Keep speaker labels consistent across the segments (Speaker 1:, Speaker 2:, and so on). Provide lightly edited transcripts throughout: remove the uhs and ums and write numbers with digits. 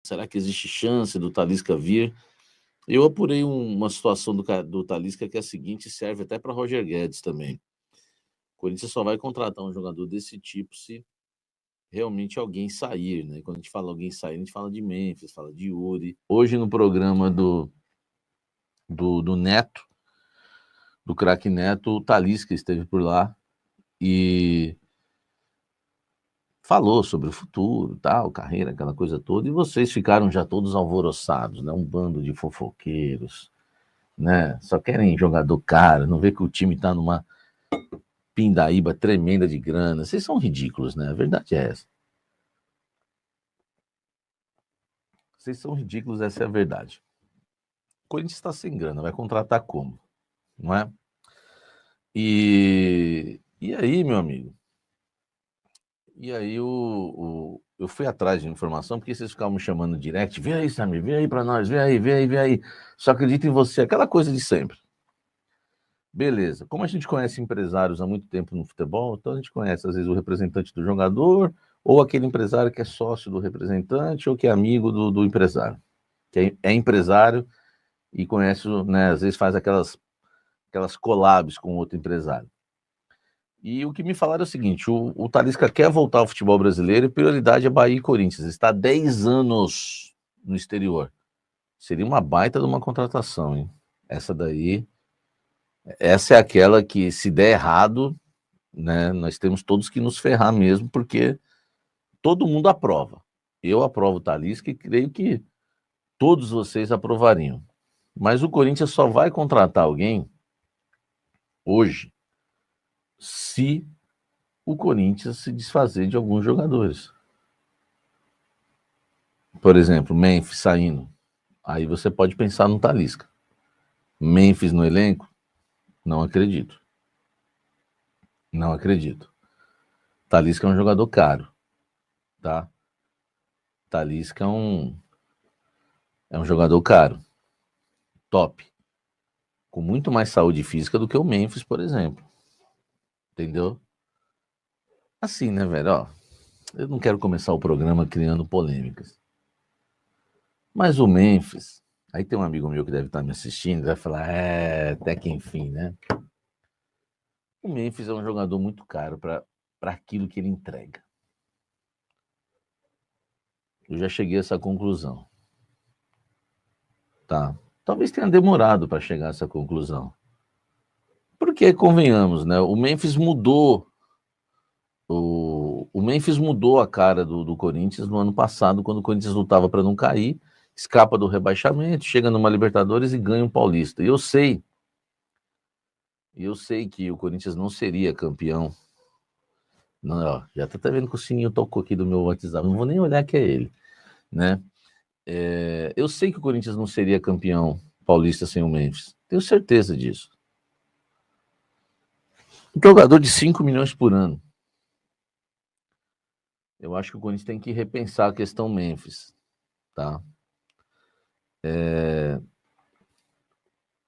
Speaker 1: Será que existe chance do Talisca vir? Eu apurei uma situação do Talisca que é a seguinte, serve até para Roger Guedes também. O Corinthians só vai contratar um jogador desse tipo se realmente alguém sair, né? Quando a gente fala alguém sair, a gente fala de Memphis, fala de Yuri. Hoje no programa do Neto, do craque Neto, o Talisca esteve por lá e falou sobre o futuro, tal, carreira, aquela coisa toda, e vocês ficaram já todos alvoroçados, né? Um bando de fofoqueiros, né? Só querem jogador caro, não vê que o time tá numa pindaíba tremenda de grana. Vocês são ridículos, né? A verdade é essa. Vocês são ridículos, essa é a verdade. O Corinthians está sem grana, vai contratar como? Não é? E aí, meu amigo? E aí eu fui atrás de informação, porque vocês ficavam me chamando no direct, vê aí, Samir, vê aí pra nós, vê aí, vê aí, vê aí. Só acredito em você, aquela coisa de sempre. Beleza. Como a gente conhece empresários há muito tempo no futebol, então a gente conhece, às vezes, o representante do jogador, ou aquele empresário que é sócio do representante, ou que é amigo do empresário. Que é empresário e conhece, né, às vezes faz aquelas collabs com outro empresário. E o que me falaram é o seguinte, o Talisca quer voltar ao futebol brasileiro e prioridade é Bahia e Corinthians. Está há 10 anos no exterior. Seria uma baita de uma contratação, hein? Essa é aquela que, se der errado, né, nós temos todos que nos ferrar mesmo, porque todo mundo aprova. Eu aprovo o Talisca e creio que todos vocês aprovariam. Mas o Corinthians só vai contratar alguém hoje se o Corinthians se desfazer de alguns jogadores. Por exemplo, Memphis saindo. Aí você pode pensar no Talisca. Memphis no elenco? Não acredito. Não acredito. Talisca é um jogador caro, tá? Talisca é um jogador caro, top, com muito mais saúde física do que o Memphis, por exemplo. Entendeu? Assim, né, velho? Ó, eu não quero começar o programa criando polêmicas. Mas o Memphis, aí tem um amigo meu que deve estar me assistindo, vai falar, até que enfim, né? O Memphis é um jogador muito caro para aquilo que ele entrega. Eu já cheguei a essa conclusão. Tá? Talvez tenha demorado para chegar a essa conclusão. Porque, convenhamos, né? O Memphis mudou. O Memphis mudou a cara do Corinthians no ano passado, quando o Corinthians lutava para não cair, escapa do rebaixamento, chega numa Libertadores e ganha um Paulista. E eu sei que o Corinthians não seria campeão. Não, ó, já tá até vendo que o sininho tocou aqui do meu WhatsApp, não vou nem olhar que é ele, né? Eu sei que o Corinthians não seria campeão paulista sem o Memphis. Tenho certeza disso. Um jogador de 5 milhões por ano. Eu acho que o Corinthians tem que repensar a questão Memphis, tá?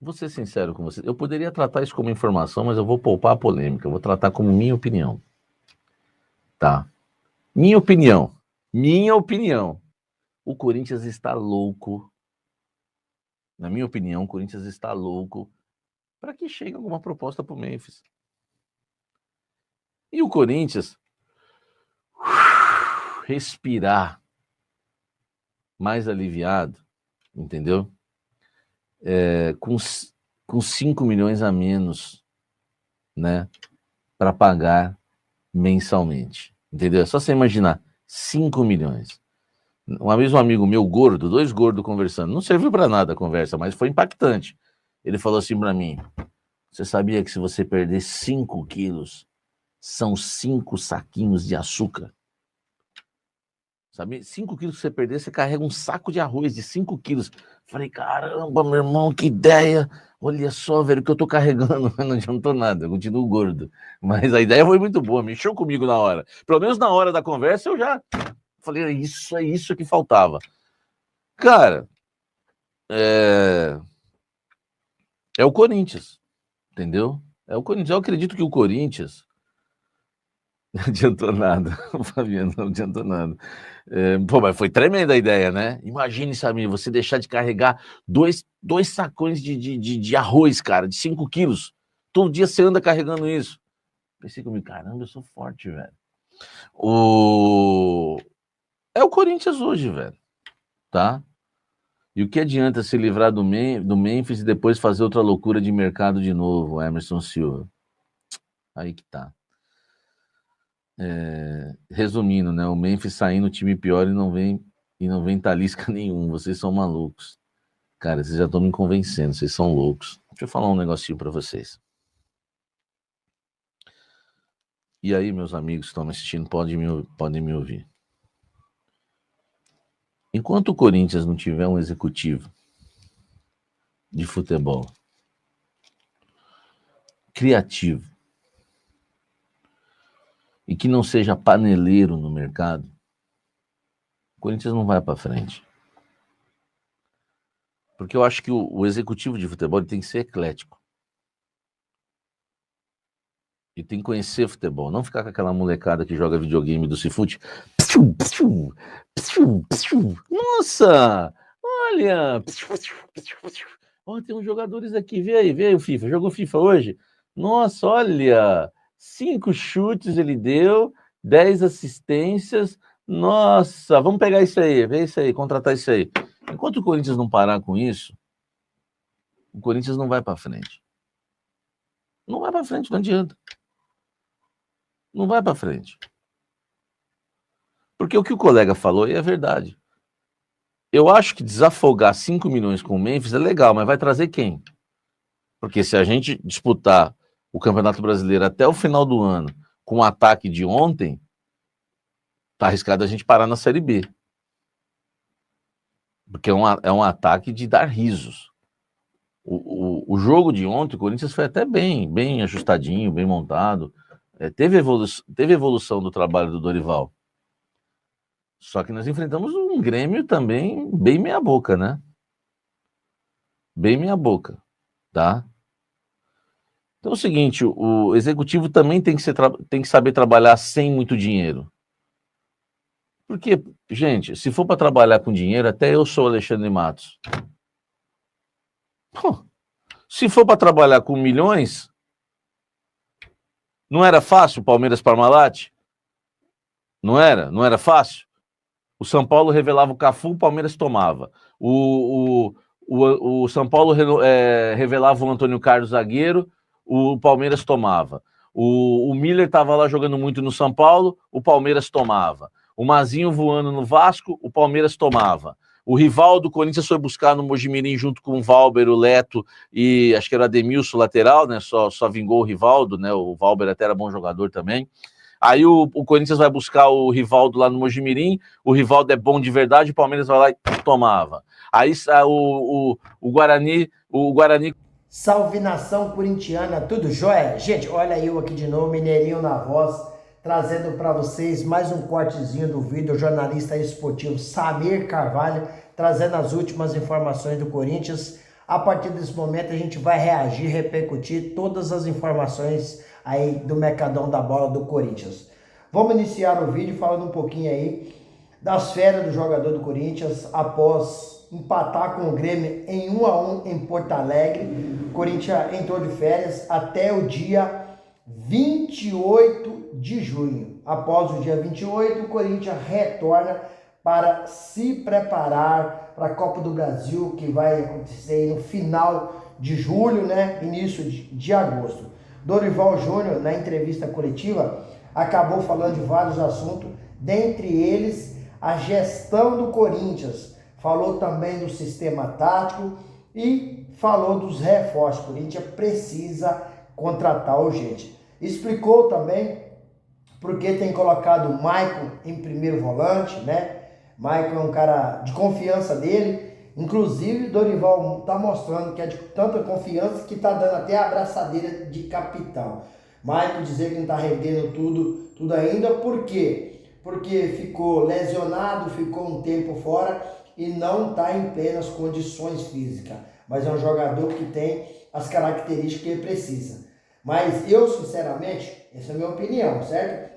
Speaker 1: Vou ser sincero com você. Eu poderia tratar isso como informação, mas eu vou poupar a polêmica. Eu vou tratar como minha opinião, tá? Minha opinião. Minha opinião. O Corinthians está louco. Na minha opinião, o Corinthians está louco para que chegue alguma proposta para o Memphis. E o Corinthians respirar mais aliviado, entendeu? Com 5 milhões a menos, né, para pagar mensalmente, entendeu? É só você imaginar, 5 milhões. Uma vez um amigo meu gordo, dois gordos conversando, não serviu para nada a conversa, mas foi impactante. Ele falou assim para mim, você sabia que se você perder 5 quilos, são 5 saquinhos de açúcar? Sabe? 5 quilos que você perder, você carrega um saco de arroz de 5 quilos. Falei, caramba, meu irmão, que ideia. Olha só, velho, o que eu tô carregando. Não adiantou nada, eu continuo gordo. Mas a ideia foi muito boa, mexeu comigo na hora. Pelo menos na hora da conversa eu já falei, é isso que faltava. Cara, é o Corinthians, entendeu? É o Corinthians. Eu acredito que o Corinthians Não adiantou nada, Fabiano, não adiantou nada. Pô, mas foi tremenda a ideia, né? Imagine, Samir, você deixar de carregar dois sacões de arroz, cara, de 5 quilos. Todo dia você anda carregando isso. Pensei comigo, caramba, eu sou forte, velho. É o Corinthians hoje, velho, tá? E o que adianta se livrar do Memphis e depois fazer outra loucura de mercado de novo, Emerson Silva? Aí que tá. Resumindo, né? O Memphis saindo time pior e não vem talisca nenhum. Vocês são malucos. Cara, vocês já estão me convencendo, vocês são loucos. Deixa eu falar um negocinho para vocês. E aí, meus amigos que estão me assistindo, podem me ouvir. Enquanto o Corinthians não tiver um executivo de futebol criativo e que não seja paneleiro no mercado, o Corinthians não vai para frente. Porque eu acho que o executivo de futebol tem que ser eclético. E tem que conhecer futebol, não ficar com aquela molecada que joga videogame do Cifute. Nossa! Olha! Oh, tem uns jogadores aqui, vê aí o FIFA. Jogou FIFA hoje? Nossa, olha! 5 chutes ele deu, 10 assistências. Nossa, vamos pegar isso aí, ver isso aí, contratar isso aí. Enquanto o Corinthians não parar com isso, o Corinthians não vai para frente. Não vai para frente, não adianta. Não vai para frente. Porque o que o colega falou é verdade. Eu acho que desafogar 5 milhões com o Memphis é legal, mas vai trazer quem? Porque se a gente disputar o Campeonato Brasileiro até o final do ano com o ataque de ontem, tá arriscado a gente parar na Série B. Porque é um ataque de dar risos. O jogo de ontem, o Corinthians foi até bem ajustadinho, bem montado. Teve evolução do trabalho do Dorival. Só que nós enfrentamos um Grêmio também bem meia boca, né? Bem meia boca, tá? Então é o seguinte, o executivo também tem que saber trabalhar sem muito dinheiro. Porque, gente, se for para trabalhar com dinheiro, até eu sou Alexandre Matos. Pô, se for para trabalhar com milhões, não era fácil o Palmeiras Parmalat? Não era? Não era fácil? O São Paulo revelava o Cafu, o Palmeiras tomava. O São Paulo revelava o Antônio Carlos zagueiro, o Palmeiras tomava. O Miller estava lá jogando muito no São Paulo, o Palmeiras tomava. O Mazinho voando no Vasco, o Palmeiras tomava. O rival do Corinthians foi buscar no Mojimirim junto com o Valber, o Leto e acho que era o Ademilson, lateral, né? Só vingou o Rivaldo, né? O Valber até era bom jogador também. Aí o Corinthians vai buscar o Rivaldo lá no Mojimirim, o Rivaldo é bom de verdade, o Palmeiras vai lá e tomava. Aí o Guarani...
Speaker 2: Salve nação corintiana, tudo jóia? Gente, olha eu aqui de novo, Mineirinho na voz, trazendo para vocês mais um cortezinho do vídeo, o jornalista esportivo Samir Carvalho, trazendo as últimas informações do Corinthians. A partir desse momento a gente vai reagir, repercutir todas as informações aí do mercadão da bola do Corinthians. Vamos iniciar o vídeo falando um pouquinho aí das férias do jogador do Corinthians após empatar com o Grêmio em 1-1 em Porto Alegre. O Corinthians entrou de férias até o dia 28 de junho. Após o dia 28, o Corinthians retorna para se preparar para a Copa do Brasil, que vai acontecer no final de julho, né? Início de agosto. Dorival Júnior, na entrevista coletiva, acabou falando de vários assuntos, dentre eles a gestão do Corinthians. Falou também do sistema tático e falou dos reforços. O Corinthians precisa contratar urgente. Explicou também porque tem colocado o Maicon em primeiro volante, né? Maicon é um cara de confiança dele. Inclusive, Dorival está mostrando que é de tanta confiança que está dando até a abraçadeira de capitão. Maicon dizer que não está rendendo tudo ainda, por quê? Porque ficou lesionado, ficou um tempo fora e não está em plenas condições físicas. Mas é um jogador que tem as características que ele precisa. Mas eu, sinceramente, essa é a minha opinião, certo?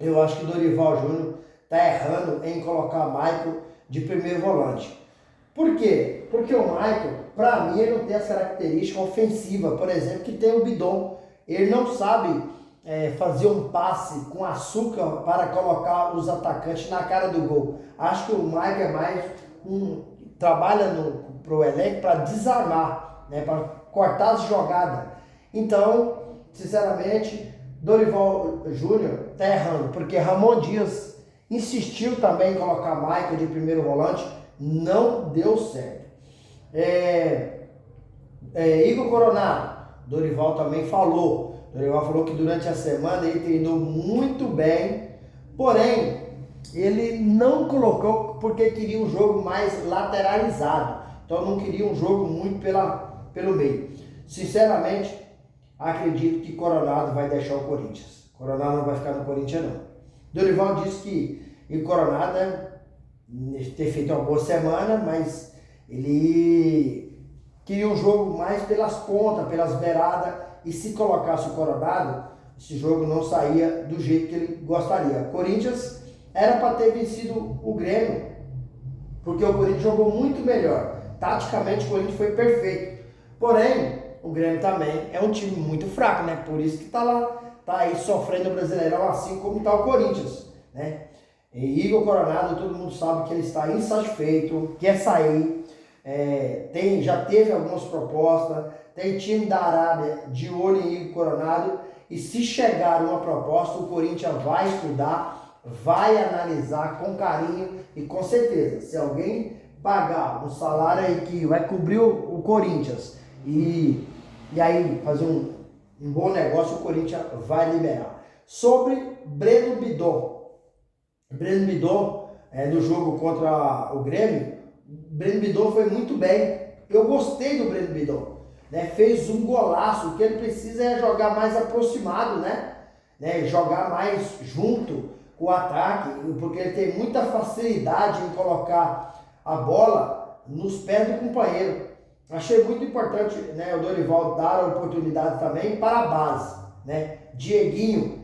Speaker 2: eu acho que o Dorival Júnior está errando em colocar Michael de primeiro volante. Por quê? Porque o Michael, para mim, ele não tem as características ofensivas, por exemplo, que tem o Bidon. Ele não sabe fazer um passe com açúcar para colocar os atacantes na cara do gol. Acho que o Michael é mais trabalha para o elenco para desarmar, né, para cortar as jogadas. Então, sinceramente, Dorival Júnior está errando, porque Ramon Dias insistiu também em colocar Michael de primeiro volante, não deu certo. Igor Coronado, Dorival também falou. Dorival falou que durante a semana ele treinou muito bem, porém, ele não colocou porque queria um jogo mais lateralizado. Então não queria um jogo muito pelo meio. Sinceramente, acredito que Coronado vai deixar o Corinthians. Coronado não vai ficar no Corinthians, não. Dorival disse que o Coronado ter feito uma boa semana, mas ele queria um jogo mais pelas pontas, pelas beiradas, e se colocasse o Coronado, esse jogo não saía do jeito que ele gostaria. Corinthians era para ter vencido o Grêmio, porque o Corinthians jogou muito melhor. Taticamente o Corinthians foi perfeito. Porém, o Grêmio também é um time muito fraco, né? Por isso que tá aí sofrendo o Brasileirão, assim como está o Corinthians, né? E Igor Coronado, todo mundo sabe que ele está insatisfeito, quer sair, já teve algumas propostas, tem time da Arábia de olho em Igor Coronado, e se chegar uma proposta, o Corinthians vai estudar, vai analisar com carinho e com certeza, se alguém pagar um salário aí que vai cobrir o Corinthians e aí fazer um bom negócio, o Corinthians vai liberar. Sobre Breno Bidon, no jogo contra o Grêmio, Breno Bidon foi muito bem. Eu gostei do Breno Bidon, né? Fez um golaço. O que ele precisa é jogar mais aproximado, né? Jogar mais junto com o ataque, porque ele tem muita facilidade em colocar a bola nos pés do companheiro. Achei muito importante, né, o Dorival dar a oportunidade também para a base, né? Dieguinho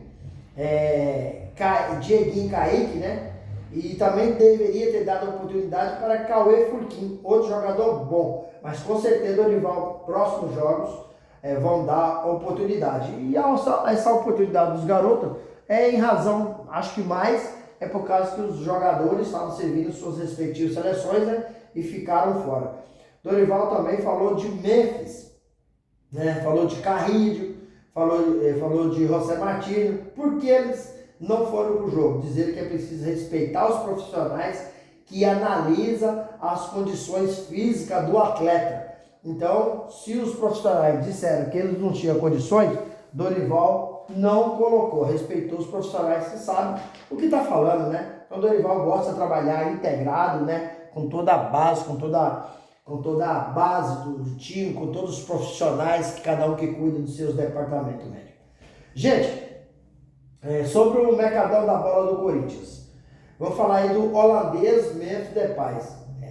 Speaker 2: Kaique, né? E também deveria ter dado a oportunidade para Cauê Furquim, outro jogador bom. Mas com certeza, Dorival, próximos jogos, vão dar oportunidade. E essa oportunidade dos garotos em razão, acho que mais, por causa que os jogadores estavam servindo suas respectivas seleções, né? E ficaram fora. Dorival também falou de Memphis, né? Falou de Carrillo, falou de José Martino, porque eles não foram para o jogo. Dizer que é preciso respeitar os profissionais que analisam as condições físicas do atleta. Então, se os profissionais disseram que eles não tinham condições, Dorival não colocou, respeitou os profissionais que sabem o que está falando, né? Então, Dorival gosta de trabalhar integrado, né? Com toda a base, com toda a base do time, com todos os profissionais, que cada um que cuida dos seus departamentos médicos. Gente, sobre o mercadão da bola do Corinthians, vamos falar aí do holandês Memphis Depay.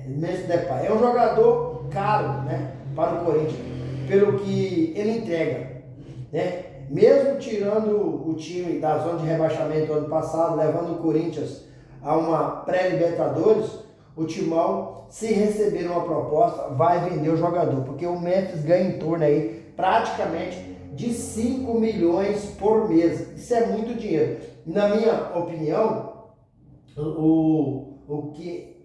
Speaker 2: Memphis Depay é um jogador caro, né, para o Corinthians, pelo que ele entrega, né? Mesmo tirando o time da zona de rebaixamento ano passado, levando o Corinthians a uma pré-Libertadores, o Timão, se receber uma proposta, vai vender o jogador, porque o Memphis ganha em torno aí praticamente de 5 milhões por mês. Isso é muito dinheiro. Na minha opinião, o que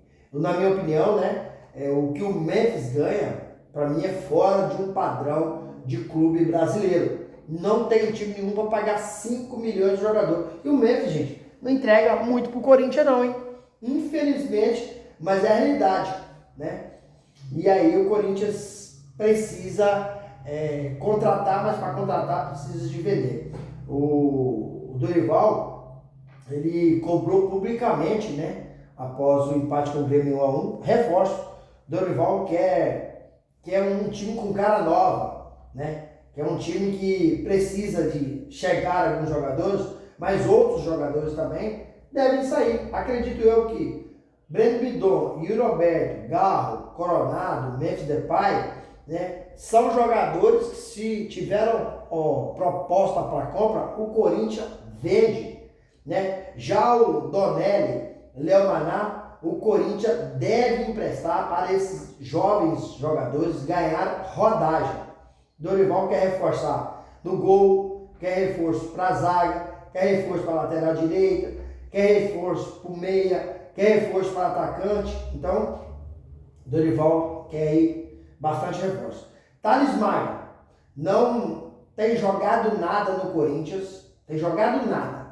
Speaker 2: o Memphis ganha, para mim, é fora de um padrão de clube brasileiro. Não tem time nenhum para pagar 5 milhões de jogador. E o Memphis, gente, não entrega muito pro Corinthians não, hein? Infelizmente, mas é a realidade, né? E aí o Corinthians precisa contratar, mas para contratar precisa de vender. O Dorival, ele cobrou publicamente, né? Após o empate com o Grêmio 1-1, reforço. Dorival quer um time com cara nova, né? Que é um time que precisa de chegar alguns jogadores, mas outros jogadores também devem sair. Acredito eu que Breno Bidon, Yuri Alberto, Garro, Coronado, Memphis Depay, né, são jogadores que, se tiveram proposta para compra, o Corinthians vende. né? Já o Donelli, Léo Maná, o Corinthians deve emprestar para esses jovens jogadores ganhar rodagem. Dorival quer reforçar no gol, quer reforço para a zaga, quer reforço para a lateral direita, quer reforço para o meia, quer reforço para atacante. Então, Dorival quer aí bastante reforço. Thales Magno não tem jogado nada no Corinthians, tem jogado nada.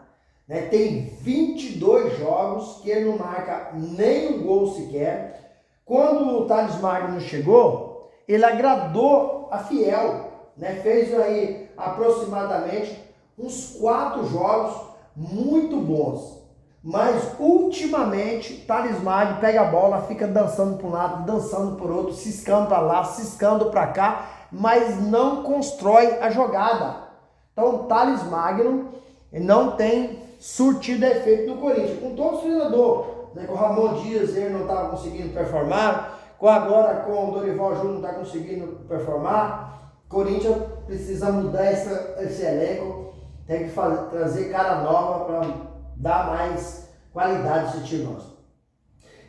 Speaker 2: Né? Tem 22 jogos que ele não marca nem um gol sequer. Quando o Thales Magno chegou, ele agradou a Fiel, né? Fez aí aproximadamente uns 4 jogos muito bons. Mas ultimamente, Thales Magno pega a bola, fica dançando para um lado, dançando por outro, ciscando para lá, ciscando para cá, mas não constrói a jogada. Então, Thales Magno não tem surtido efeito no Corinthians. Com todo o treinador, né, com o Ramon Dias, ele não estava conseguindo performar, agora com o Dorival Júnior não está conseguindo performar. Corinthians precisa mudar esse elenco, tem que trazer cara nova para dar mais qualidade a esse time nosso.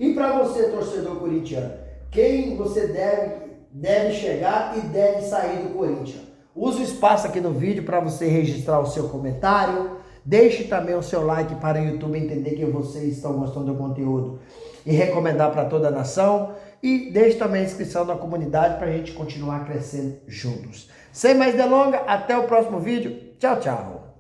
Speaker 2: E para você, torcedor corintiano, quem você deve chegar e deve sair do Corinthians? Use o espaço aqui no vídeo para você registrar o seu comentário. Deixe também o seu like para o YouTube entender que vocês estão gostando do conteúdo e recomendar para toda a nação. E deixe também a inscrição na comunidade para a gente continuar crescendo juntos. Sem mais delongas, até o próximo vídeo. Tchau, tchau.